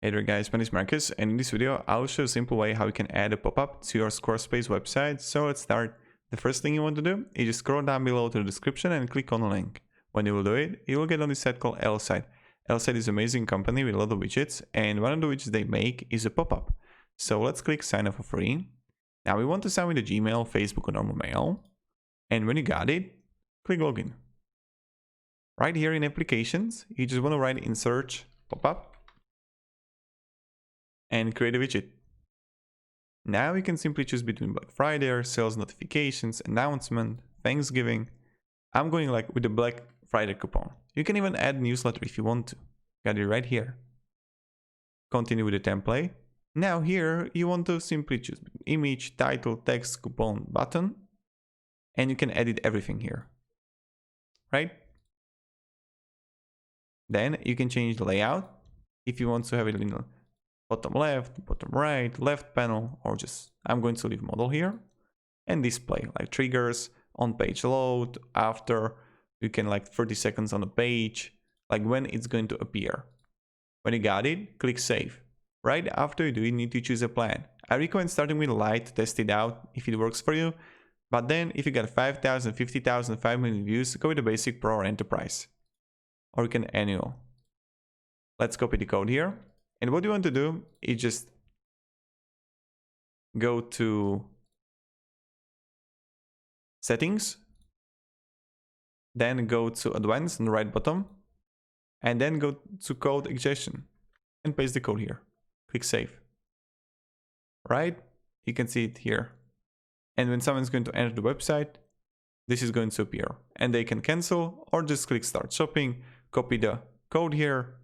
Hey there guys, my name is Marcus, and in this video I'll show a simple way how you can add a pop-up to your Squarespace website. So let's start. The first thing you want to do is just scroll down below to the description and click on the link. When you will do it, you will get on this site called Placeit. Placeit is an amazing company with a lot of widgets, and one of the widgets they make is a pop-up. So let's click sign up for free. Now we want to sign with a Gmail, Facebook or normal mail. And when you got it, click login. Right here in applications, you just want to write in search pop-up and create a widget. Now you can simply choose between Black Friday, sales notifications, announcement, Thanksgiving. I'm going like with the Black Friday coupon. You can even add newsletter if you want to. Got it right here. Continue with the template. Now here you want to simply choose image, title, text, coupon, button, and you can edit everything here. Right? Then you can change the layout if you want to have it in bottom left, bottom right, left panel, or just I'm going to leave model here and display like triggers, on page load, after, you can like 30 seconds on the page, like when it's going to appear. When you got it, click save. Right after you do, you need to choose a plan. I recommend starting with light to test it out if it works for you. But then if you got 5,000, 50,000, 5 million views, go with the basic pro or enterprise. Or you can annual. Let's copy the code here. And what you want to do is just go to settings, then go to advanced on the right bottom, and then go to code injection and paste the code here. Click save. Right? You can see it here. And when someone's going to enter the website, this is going to appear and they can cancel or just click start shopping, copy the code here,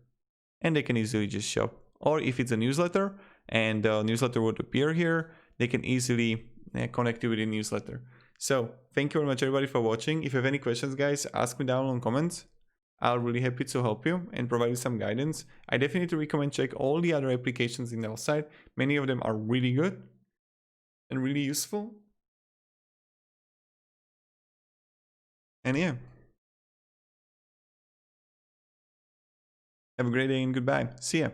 and they can easily just shop. Or if it's a newsletter and the newsletter would appear here, they can easily connect you with the newsletter. So thank you very much everybody for watching. If you have any questions, guys, ask me down in comments. I'll really happy to help you and provide you some guidance. I definitely recommend check all the other applications in our site. Many of them are really good and really useful. And yeah. Have a great day and goodbye. See ya.